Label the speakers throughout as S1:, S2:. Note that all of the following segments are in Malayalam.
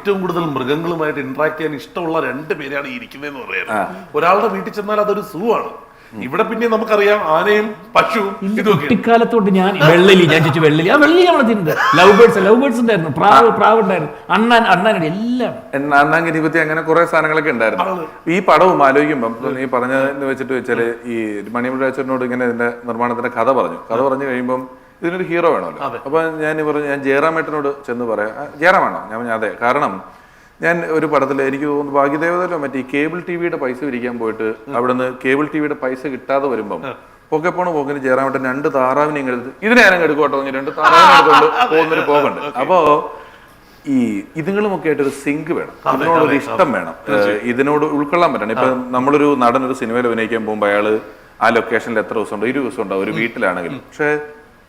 S1: ഏറ്റവും കൂടുതൽ മൃഗങ്ങളുമായിട്ട് ഇന്ററാക്ട് ചെയ്യാൻ ഇഷ്ടമുള്ള 2 പേരാണ് ഈ ഇരിക്കുന്നതെന്ന് പറയുന്നത്. ഒരാളുടെ വീട്ടിൽ ചെന്നാൽ അതൊരു സൂ ആണ്. ഇവിടെ പിന്നെ നമുക്കറിയാം ആനയും പശുവും ഇതൊക്കെ.
S2: കുട്ടിക്കാലത്തോട്ട് ഞാൻ ചോദിച്ചു വെള്ളലി നമ്മളെ തിന്നത് ലവ് ബേർഡ്സ് ഉണ്ടായിരുന്നു, പ്രാവ് ഉണ്ടായിരുന്നു, അണ്ണാനടി എല്ലാം
S3: അണ്ണാങ്കിരിപത്തി അങ്ങനെ കുറെ സാധനങ്ങളൊക്കെ ഉണ്ടായിരുന്നു. ഈ പടവും ആലോചിക്കുമ്പം ഈ പറഞ്ഞതെന്ന് വെച്ചാല് ഈ മണിയമ്പഴ രാജേട്ടനോട് ഇങ്ങനെ ഇതിന്റെ നിർമ്മാണത്തിന്റെ കഥ പറഞ്ഞു കഴിയുമ്പം ഇതിനൊരു ഹീറോ വേണമല്ലോ. അപ്പൊ ഞാൻ ജയറാമേട്ടനോട് ചെന്ന് പറയാം, ജയറാമാണോ? ഞാൻ അതെ. കാരണം ഞാൻ ഒരു പടത്തിൽ എനിക്ക് തോന്നുന്നു ഭാഗ്യദേവതയിലോ മറ്റേ കേബിൾ ടിവിയുടെ പൈസ പിരിക്കാൻ പോയിട്ട് അവിടുന്ന് കേബിൾ ടിവിയുടെ പൈസ കിട്ടാതെ വരുമ്പം പോക്കിന് ജയറാമേട്ടൻ 2 താറാവിനെയും എടുത്ത് ഇതിനെ ഞാനങ്ങ് എടുക്കോട്ടോ 2 താറാവിനെ എടുത്തോണ്ട് പോകുന്നൊരു പോകണ്ട്. അപ്പോ ഈ ഇതുങ്ങളുമൊക്കെ ആയിട്ടൊരു സിങ്ക് വേണം, ഇതിനോടൊരു ഇഷ്ടം വേണം, ഇതിനോട് ഉൾക്കൊള്ളാൻ പറ്റണം. ഇപ്പൊ നമ്മളൊരു നടൻ ഒരു സിനിമയിൽ അഭിനയിക്കാൻ പോകുമ്പോൾ അയാള് ആ ലൊക്കേഷനിൽ എത്ര ദിവസം ഉണ്ടോ, 20 ദിവസം ഉണ്ടാവും ഒരു വീട്ടിലാണെങ്കിലും. പക്ഷെ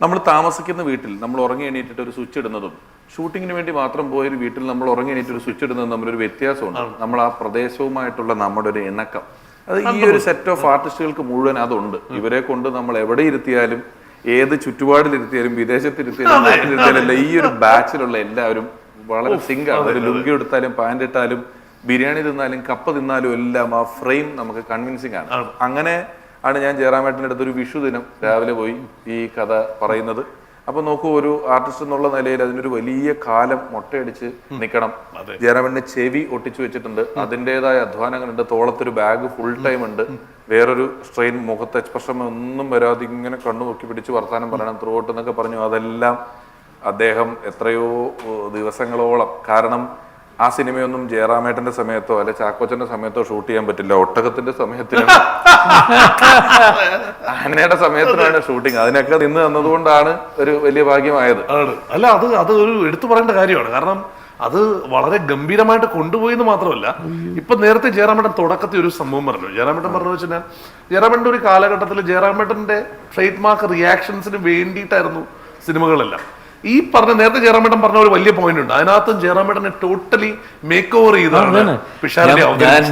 S3: നമ്മൾ താമസിക്കുന്ന വീട്ടിൽ നമ്മൾ ഉറങ്ങി എണീറ്റിട്ട് ഒരു സ്വിച്ച് ഇടുന്നതും ഷൂട്ടിങ്ങിന് വേണ്ടി മാത്രം പോയൊരു വീട്ടിൽ നമ്മൾ ഉറങ്ങി എണീറ്റ് ഒരു സ്വിച്ച് ഇടുന്നതും തമ്മിലൊരു വ്യത്യാസമുണ്ട്. നമ്മൾ ആ പ്രദേശവുമായിട്ടുള്ള നമ്മുടെ ഒരു ഇണക്കം, അത് ഈ ഒരു സെറ്റ് ഓഫ് ആർട്ടിസ്റ്റുകൾക്ക് മുഴുവൻ അതുണ്ട്. ഇവരെ കൊണ്ട് നമ്മൾ എവിടെ ഇരുത്തിയാലും, ഏത് ചുറ്റുപാടിലിരുത്തിയാലും, വിദേശത്തിരുത്തിയാലും, നാട്ടിലിരുത്തിയാലും ഈ ഒരു ബാച്ചിലുള്ള എല്ലാവരും വളരെ സിങ്കാണ്. ഒരു ലുങ്കി എടുത്താലും പാൻറ് ഇട്ടാലും ബിരിയാണി തിന്നാലും കപ്പ തിന്നാലും എല്ലാം ആ ഫ്രെയിം നമുക്ക് കൺവിൻസിങ് ആണ്. അങ്ങനെ ആണ് ഞാൻ ജയറാമേട്ടൻ്റെ അടുത്ത് ഒരു വിഷു ദിനം രാവിലെ പോയി ഈ കഥ പറയുന്നത്. അപ്പൊ നോക്കൂ, ഒരു ആർട്ടിസ്റ്റ് എന്നുള്ള നിലയിൽ അതിനൊരു വലിയ കാലം മൊട്ടയടിച്ച് നിൽക്കണം. ജയറാമേട്ടന്റെ ചെവി ഒട്ടിച്ചു വെച്ചിട്ടുണ്ട്, അതിൻ്റെതായ അധ്വാനങ്ങളുണ്ട്, തോളത്തൊരു ബാഗ് ഫുൾ ടൈം ഉണ്ട്, വേറൊരു സ്ട്രെയിൻ, മുഖത്ത് എക്സ്പ്രഷൻ ഒന്നും വരാതെ ഇങ്ങനെ കണ്ണു നോക്കി പിടിച്ച് വർത്താനം പറയണം ത്രൂഔട്ട് എന്നൊക്കെ പറഞ്ഞു. അതെല്ലാം അദ്ദേഹം എത്രയോ ദിവസങ്ങളോളം, കാരണം ആ സിനിമയൊന്നും ജയറാമേട്ടന്റെ സമയത്തോ അല്ലെ ചാക്കോച്ചന്റെ സമയത്തോ ഷൂട്ട് ചെയ്യാൻ പറ്റില്ല. ഒട്ടകത്തിന്റെ സമയത്തിനും ആനയുടെ സമയത്തിനാണ് ഷൂട്ടിങ്. അതിനൊക്കെ നിന്ന് തന്നതുകൊണ്ടാണ് ഒരു വലിയ ഭാഗ്യമായത്.
S1: അല്ല, അത് ഒരു എടുത്തു പറയേണ്ട കാര്യമാണ്. കാരണം അത് വളരെ ഗംഭീരമായിട്ട് കൊണ്ടുപോയെന്ന് മാത്രമല്ല, ഇപ്പൊ നേരത്തെ ജയറാമേട്ടൻ തുടക്കത്തിൽ ഒരു സംഭവം പറഞ്ഞു. ജയറാമേട്ടൻ പറഞ്ഞു വെച്ചാൽ ജയറാമേട്ടന്റെ ഒരു കാലഘട്ടത്തിൽ ജയറാമേട്ടന്റെ ട്രേഡ് മാർക്ക് റിയാക്ഷൻസിന് വേണ്ടിയിട്ടായിരുന്നു സിനിമകളെല്ലാം. ഈ പറഞ്ഞ നേരത്തെ ജയറാമേട്ടൻ പറഞ്ഞ ഒരു വലിയ പോയിന്റ് ഉണ്ട്, അതിനകത്തും ജയറാമേട്ടനെ ടോട്ടലി മേക്ക് ഓവർ ചെയ്താണ്.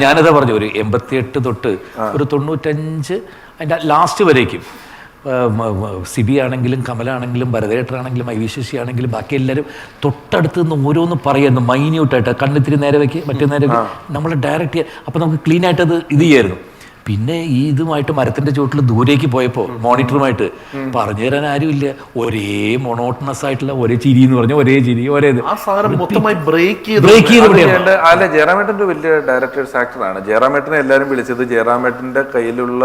S2: ഞാനതാ പറഞ്ഞു, ഒരു 88 തൊട്ട് ഒരു 95 അതിന്റെ ലാസ്റ്റ് വരേക്കും സിബി ആണെങ്കിലും കമലാണെങ്കിലും ഭരതേട്ടനാണെങ്കിലും ഐവിശേഷി ആണെങ്കിലും ബാക്കി എല്ലാവരും തൊട്ടടുത്ത് നിന്ന് ഓരോന്ന് പറയുന്നു മൈന്യൂട്ടായിട്ട്. കണ്ണിത്തിരി നേരെ വെക്ക്, മറ്റേ നേരെ നമ്മൾ ഡയറക്റ്റ് ചെയ്യാൻ. അപ്പം നമുക്ക് ക്ലീൻ ആയിട്ട് അത് ഇത് ചെയ്യായിരുന്നു. പിന്നെ ഈ ഇതുമായിട്ട് മരത്തിന്റെ ചുവട്ടിൽ ദൂരേക്ക് പോയപ്പോ മോണിറ്ററുമായിട്ട് പറഞ്ഞു തരാൻ ആരുമില്ല. ഒരേ മൊണോട്ടണസ് ആയിട്ടുള്ള ഒരേ ചിരി എന്ന് പറഞ്ഞ ഒരേ ചിരി ഒരേ
S3: അല്ല, ജയറാമേട്ടൻ്റെ വലിയ ഡയറക്ടേഴ്സ് ആക്ടറാണ്. ജയറാമേട്ടനെ എല്ലാവരും വിളിച്ചത് ജയറാമേട്ടന്റെ കയ്യിലുള്ള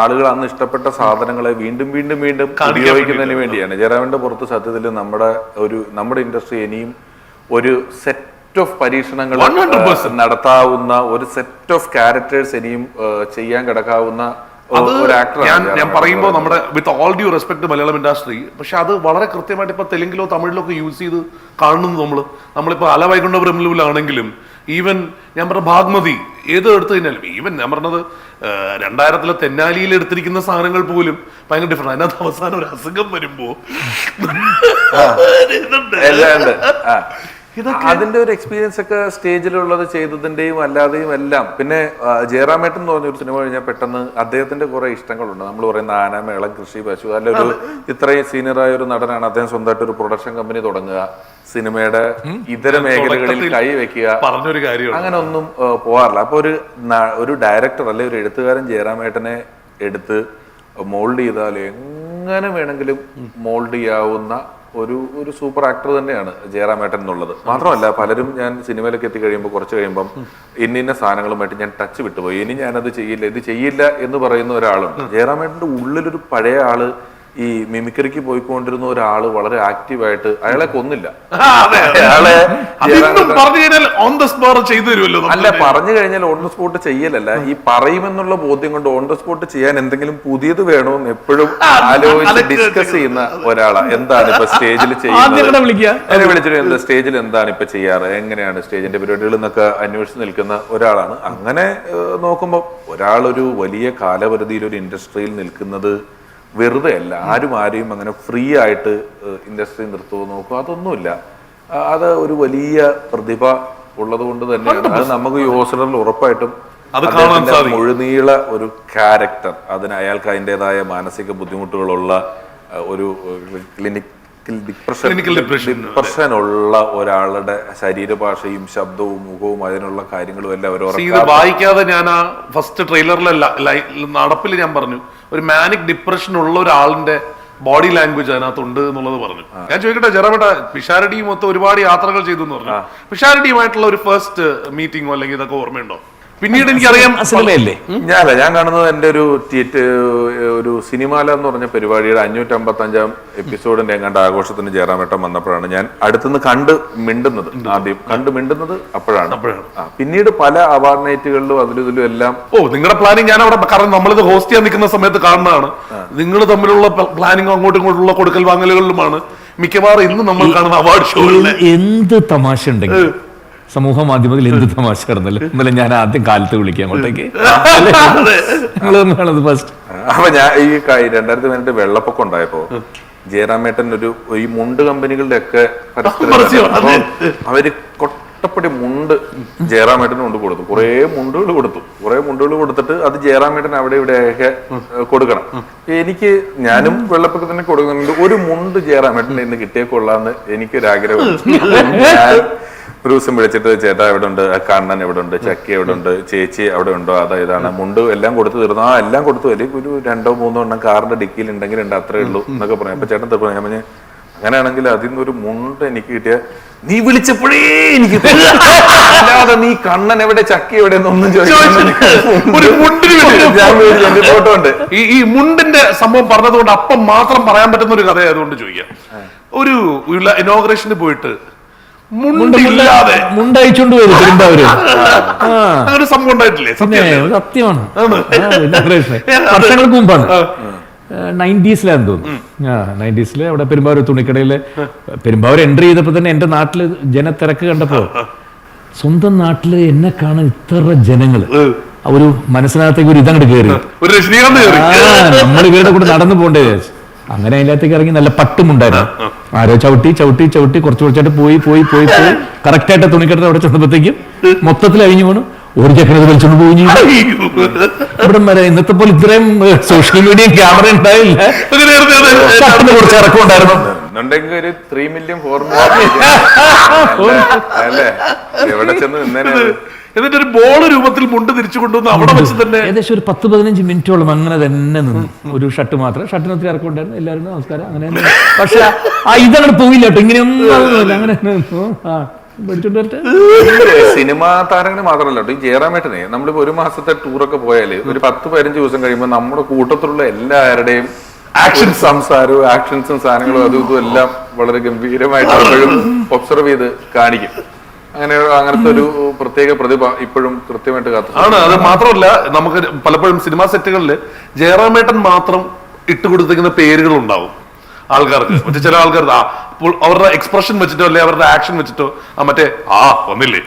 S3: ആളുകൾ അന്ന് ഇഷ്ടപ്പെട്ട സാധനങ്ങളെ വീണ്ടും വീണ്ടും വീണ്ടും ഉപയോഗിക്കുന്നതിന് വേണ്ടിയാണ്. ജയറാമേട്ടന്റെ പുറത്ത് സത്യത്തിൽ നമ്മുടെ ഇൻഡസ്ട്രി ഇനിയും ഒരു സെറ്റ് ഓഫ് പരീക്ഷണങ്ങൾ നടത്താവുന്ന, ഒരു സെറ്റ് ഓഫ് ക്യാരക്ടേഴ്സ് ഇനിയും ചെയ്യാൻ കിടക്കാവുന്ന ഒരു ആക്ടറാണ്.
S1: ഞാൻ പറയുമ്പോൾ നമ്മുടെ with all due respect Malayalam industry, പക്ഷെ അത് വളരെ കൃത്യമായിട്ട് ഇപ്പൊ തെലുങ്കിലോ തമിഴിലോ ഒക്കെ യൂസ് ചെയ്ത് കാണുന്നു. നമ്മളിപ്പോ അലവൈകുണ്ഠ ബ്രഹ്മലുവിലാണെങ്കിലും ഈവൻ ഞാൻ പറഞ്ഞ ഭാഗ്മതി ഏത് എടുത്തു കഴിഞ്ഞാലും, ഈവൻ ഞാൻ പറഞ്ഞത് 2000-ലെ തെന്നാലിയിൽ എടുത്തിരിക്കുന്ന സാധനങ്ങൾ പോലും ഭയങ്കര ഡിഫറെന്റ്. അതിനകത്ത് അവസാനം ഒരു അസുഖം വരുമ്പോ
S3: അതിന്റെ ഒരു എക്സ്പീരിയൻസ് ഒക്കെ സ്റ്റേജിലുള്ളത് ചെയ്തതിന്റെയും അല്ലാതെയും എല്ലാം. പിന്നെ ജയറാമേട്ടൻ എന്ന് പറഞ്ഞൊരു സിനിമ കഴിഞ്ഞാൽ പെട്ടെന്ന് അദ്ദേഹത്തിന്റെ കുറെ ഇഷ്ടങ്ങളുണ്ട്. നമ്മൾ പറയുന്ന ആന, മേളം, കൃഷി, പശു, അല്ലൊരു ഇത്രയും സീനിയറായ ഒരു നടനാണ്. അദ്ദേഹം സ്വന്തമായിട്ട് ഒരു പ്രൊഡക്ഷൻ കമ്പനി തുടങ്ങുക, സിനിമയുടെ ഇതര മേഖലകളിൽ കൈവയ്ക്കുക,
S1: പറഞ്ഞൊരു കാര്യം
S3: അങ്ങനെ ഒന്നും പോകാറില്ല. അപ്പൊ ഒരു ഡയറക്ടർ അല്ലെ ഒരു എഴുത്തുകാരൻ ജയറാമേട്ടനെ എടുത്ത് മോൾഡ് ചെയ്താൽ എങ്ങനെ വേണമെങ്കിലും മോൾഡ് ചെയ്യാവുന്ന ഒരു സൂപ്പർ ആക്ടർ തന്നെയാണ് ജയറാമേട്ടൻ എന്നുള്ളത്. മാത്രമല്ല, പലരും ഞാൻ സിനിമയിലൊക്കെ എത്തിക്കഴിയുമ്പോൾ കുറച്ച് കഴിയുമ്പം ഇന്ന സാധനങ്ങളുമായിട്ട് ഞാൻ ടച്ച് വിട്ടുപോയി, ഇനി ഞാനത് ചെയ്യില്ല, ഇത് ചെയ്യില്ല എന്ന് പറയുന്ന ഒരാളുണ്ട്. ജയറാമേട്ടന്റെ ഉള്ളിലൊരു പഴയ ആള്, ഈ മിമിക്രിക്ക് പോയിക്കൊണ്ടിരുന്ന ഒരാള് വളരെ ആക്റ്റീവായിട്ട്, അയാളെ കൊന്നില്ല. അല്ല, പറഞ്ഞു കഴിഞ്ഞാൽ ഓൺ ദ സ്പോട്ട് ചെയ്യലല്ല, ഈ പറയുമെന്നുള്ള ബോധ്യം കൊണ്ട് ഓൺ ദ സ്പോട്ട് ചെയ്യാൻ എന്തെങ്കിലും പുതിയത് വേണമെന്ന് എപ്പോഴും ആലോചിച്ച് ഡിസ്കസ് ചെയ്യുന്ന ഒരാളാ. എന്താണ് ഇപ്പൊ സ്റ്റേജിൽ ചെയ്യുന്നത്, വിളിച്ചിട്ട് സ്റ്റേജിൽ എന്താണ് ഇപ്പൊ ചെയ്യാറ്, എങ്ങനെയാണ് സ്റ്റേജിന്റെ പരിപാടികൾ എന്നൊക്കെ അന്വേഷിച്ച് നിൽക്കുന്ന ഒരാളാണ്. അങ്ങനെ നോക്കുമ്പോ ഒരാളൊരു വലിയ കാലപരിധിയിൽ ഒരു ഇൻഡസ്ട്രിയിൽ നിൽക്കുന്നത് വെറുതെ അല്ല. ആരെയും അങ്ങനെ ഫ്രീ ആയിട്ട് ഇൻഡസ്ട്രി നിർത്തുമോ നോക്കുക, അതൊന്നുമില്ല. അത് ഒരു വലിയ പ്രതിഭ ഉള്ളത് കൊണ്ട് തന്നെയാണ്. അത് നമുക്ക് ഈ ഹോസ്റ്റലിൽ ഉറപ്പായിട്ടും മുഴുനീള ഒരു ക്യാരക്ടർ, അതിന് അയാൾക്ക് അതിൻ്റെതായ മാനസിക ബുദ്ധിമുട്ടുകളുള്ള ഒരു
S1: Clinical depression.
S3: ഡിപ്രഷൻ ഉള്ള ഒരാളുടെ ശരീരഭാഷയും ശബ്ദവും മുഖവും അതിനുള്ള കാര്യങ്ങളും എല്ലാം
S1: ഇത് വായിക്കാതെ ഞാൻ ആ ഫസ്റ്റ് ട്രെയിലറിലെ നടപ്പിൽ ഞാൻ പറഞ്ഞു ഒരു മാനിക് ഡിപ്രഷൻ ഉള്ള ഒരാളിന്റെ ബോഡി ലാംഗ്വേജ് അതിനകത്തുണ്ട് എന്നുള്ളത് പറഞ്ഞു. ഞാൻ ചോദിക്കട്ടെ ജെറാമേട്ട, പിഷാരടിയും മൊത്തം ഒരുപാട് യാത്രകൾ ചെയ്തു എന്ന് പറഞ്ഞു. പിഷാരടിയുമായിട്ടുള്ള ഒരു ഫസ്റ്റ് മീറ്റിംഗോ അല്ലെങ്കിൽ ഇതൊക്കെ ഓർമ്മയുണ്ടോ? പിന്നീട് എനിക്കറിയാം
S2: സിനിമയല്ലേ
S3: ഞാൻ കാണുന്നത് എന്റെ ഒരു സിനിമാല എന്ന് പറഞ്ഞ പരിപാടിയുടെ 555 എപ്പിസോഡിന്റെ എങ്ങാണ്ട് ആഘോഷത്തിന് ജയറാമേട്ടൻ വന്നപ്പോഴാണ് ഞാൻ അടുത്തുനിന്ന് കണ്ടു മിണ്ടുന്നത് അപ്പോഴാണ്. പിന്നീട് പല അവാർഡ് നൈറ്റുകളിലും അതിലും ഇതിലും എല്ലാം
S1: നിങ്ങളുടെ പ്ലാനിങ് ഞാൻ അവിടെ, കാരണം നമ്മളിത് ഹോസ്റ്റ് ചെയ്യാൻ നിൽക്കുന്ന സമയത്ത് കാണുന്നതാണ്. നിങ്ങൾ തമ്മിലുള്ള പ്ലാനിങ് അങ്ങോട്ടും ഇങ്ങോട്ടുള്ള കൊടുക്കൽ വാങ്ങലുകളിലുമാണ് മിക്കവാറും ഇന്ന് നമ്മൾ കാണുന്ന അവാർഡ് ഷോകളിൽ
S2: എന്ത് തമാശ ഉണ്ടെങ്കിൽ സമൂഹ മാധ്യമത്തിൽ എന്ത് തമാശ കിടന്നല്ലോ. ഇന്നലെ ഞാൻ ആദ്യം കാലത്ത് വിളിക്കാം അങ്ങോട്ടേക്ക്. ഫസ്റ്റ്
S3: അപ്പൊ ഞാൻ ഈ 2018 വെള്ളപ്പൊക്കം ഉണ്ടായപ്പോ ജയറാമേട്ടൻ ഈ മുണ്ട് കമ്പനികളുടെ ഒക്കെ പരസ്പരം അവര് കൊട്ടപ്പടി മുണ്ട് ജയറാമേട്ടന് കൊണ്ട് കൊടുത്തു. കുറെ മുണ്ടുകൾ കൊടുത്തിട്ട് അത് ജയറാമേട്ടൻ അവിടെ ഇവിടെയൊക്കെ കൊടുക്കണം. എനിക്ക് ഞാനും വെള്ളപ്പൊക്കത്തിന് കൊടുക്കുന്നുണ്ട്. ഒരു മുണ്ട് ജയറാമേട്ടൻ ഇന്ന് കിട്ടിയേക്കൊള്ളാന്ന് എനിക്കൊരാഗ്രഹം. ഞാൻ ഒരു ദിവസം വിളിച്ചിട്ട് ചേട്ടാ എവിടെ ഉണ്ട്, കണ്ണൻ എവിടെ ഉണ്ട്, ചക്കി എവിടെ ഉണ്ട്, ചേച്ചി അവിടെ ഉണ്ടോ, ഇതാണ് മുണ്ട് എല്ലാം കൊടുത്തു തീർന്നു. എല്ലാം കൊടുത്തു. അല്ലെങ്കിൽ ഒരു 2-3 എണ്ണം കാറിന്റെ ഡിക്കിയിൽ ഉണ്ടെങ്കിൽ അത്രേ ഉള്ളൂ എന്നൊക്കെ പറയാം. അപ്പൊ ചേട്ടൻ തപ്പ ഞാൻ പറഞ്ഞു അങ്ങനെയാണെങ്കിൽ അതിൽ നിന്നൊരു മുണ്ട് എനിക്ക് കിട്ടിയ നീ വിളിച്ചപ്പോഴേ എനിക്ക് അല്ലാതെ നീ കണ്ണൻ എവിടെ ചക്കി എവിടെ എന്നൊന്നും ഫോട്ടോ ഉണ്ട്.
S1: ഈ മുണ്ടിന്റെ സംഭവം പറഞ്ഞതുകൊണ്ട് അപ്പം മാത്രം പറയാൻ പറ്റുന്ന ഒരു കഥയായതുകൊണ്ട് ചോദിക്കാം. ഒരു ഇനോഗ്രേഷന് പോയിട്ട് മുണ്ടില്ലാതെ
S2: മുണ്ടയച്ചോണ്ട് വരും പെരുമ്പാവൂര്.
S1: അങ്ങനെ സംഭവം ഉണ്ടായിട്ടില്ലേ?
S2: സത്യമാണ്. വർഷങ്ങൾക്ക് മുമ്പാണ്, 90s തോന്നുന്നു. 90s അവിടെ പെരുമ്പാവൂർ തുണിക്കടയില് പെരുമ്പാവൂർ എൻട്രി ചെയ്തപ്പോ തന്നെ എന്റെ നാട്ടില് ജനത്തിരക്ക് കണ്ടപ്പോ സ്വന്തം നാട്ടില് എന്നെ കാണാൻ ഇത്ര ജനങ്ങള് ഒരു മനസ്സിനകത്തേക്ക് ഒരു ഇതങ്ങോട്ട് കയറി. നമ്മൾ ഇവരുടെ കൂടെ നടന്നു പോകണ്ടേ വിചാരിച്ചു. അങ്ങനെ അതിനകത്തേക്ക് ഇറങ്ങി നല്ല പട്ടുമുണ്ടായിരുന്നു. ആരോ ചവിട്ടി കുറച്ചായിട്ട് പോയി കറക്റ്റായിട്ട് തുണിക്കെടുത്ത് അവിടെ ചെന്നപ്പോഴത്തേക്കും മൊത്തത്തിൽ അഴിഞ്ഞു പോണു. ഒരു ചെക്കനത് വലിച്ചോണ്ട് പോയി. ഇവിടെ വരെ ഇന്നത്തെ പോലെ ഇത്രയും സോഷ്യൽ മീഡിയ ക്യാമറ ഉണ്ടായില്ല. കുറച്ച് ഇറക്കം ഉണ്ടായിരുന്നു.
S3: ഒരു 3 million 4 അല്ലേ എവിടെ ചെന്ന് നിന്നേനെ.
S1: എന്നിട്ട് ഒരു ബോൾ രൂപത്തിൽ മുണ്ട് തിരിച്ചു കൊണ്ടുവന്ന് അവിടെ വെച്ച് തന്നെ
S2: ഏകദേശം ഒരു 10-15 മിനിറ്റോളം അങ്ങനെ തന്നെ നിന്നു. ഒരു ഷർട്ട് മാത്രം, ഷർട്ടിന് ഒത്തിരി ഇറക്കം ഉണ്ടായിരുന്നു. എല്ലാവരും നമസ്കാരം അങ്ങനെ. പക്ഷെ ഇതങ്ങനെ പോയില്ല കേട്ടോ, ഇങ്ങനെയൊന്നും അങ്ങനെ
S3: സിനിമാ താരങ്ങൾ മാത്രമല്ല കേട്ടോ, ഈ ജയറാമേട്ടനെ നമ്മളിപ്പോ ഒരു മാസത്തെ ടൂറൊക്കെ പോയാല് ഒരു 10-15 ദിവസം കഴിയുമ്പോൾ നമ്മുടെ കൂട്ടത്തിലുള്ള എല്ലാവരുടെയും ആക്ഷൻ സംസാരവും ആക്ഷൻസും സാധനങ്ങളും അതും ഇതും എല്ലാം വളരെ ഗംഭീരമായിട്ട് എപ്പോഴും ഒബ്സർവ് ചെയ്ത് കാണിക്കും. അങ്ങനത്തെ ഒരു പ്രത്യേക പ്രതിഭ ഇപ്പോഴും കൃത്യമായിട്ട്
S1: ആണ്. അത് മാത്രമല്ല, നമുക്ക് പലപ്പോഴും സിനിമാ സെറ്റുകളിൽ ജയറാമേട്ടൻ മാത്രം ഇട്ടുകൊടുത്തിരിക്കുന്ന പേരുകൾ ഉണ്ടാവും ആൾക്കാർക്ക്. മറ്റേ ചില ആൾക്കാർ അവരുടെ എക്സ്പ്രഷൻ വെച്ചിട്ടോ അല്ലെ അവരുടെ ആക്ഷൻ വെച്ചിട്ടോ മറ്റേ വന്നില്ലേ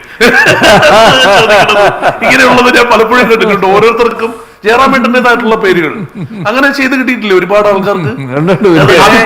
S1: ഇങ്ങനെയുള്ളത് ഞാൻ പലപ്പോഴും കേട്ടിട്ടുണ്ട്. ഓരോരുത്തർക്കും ജയറാമേട്ടൻ്റെതായിട്ടുള്ള പേരുകൾ അങ്ങനെ ചെയ്ത് കിട്ടിയിട്ടില്ലേ ഒരുപാട് ആൾക്കാർക്ക്.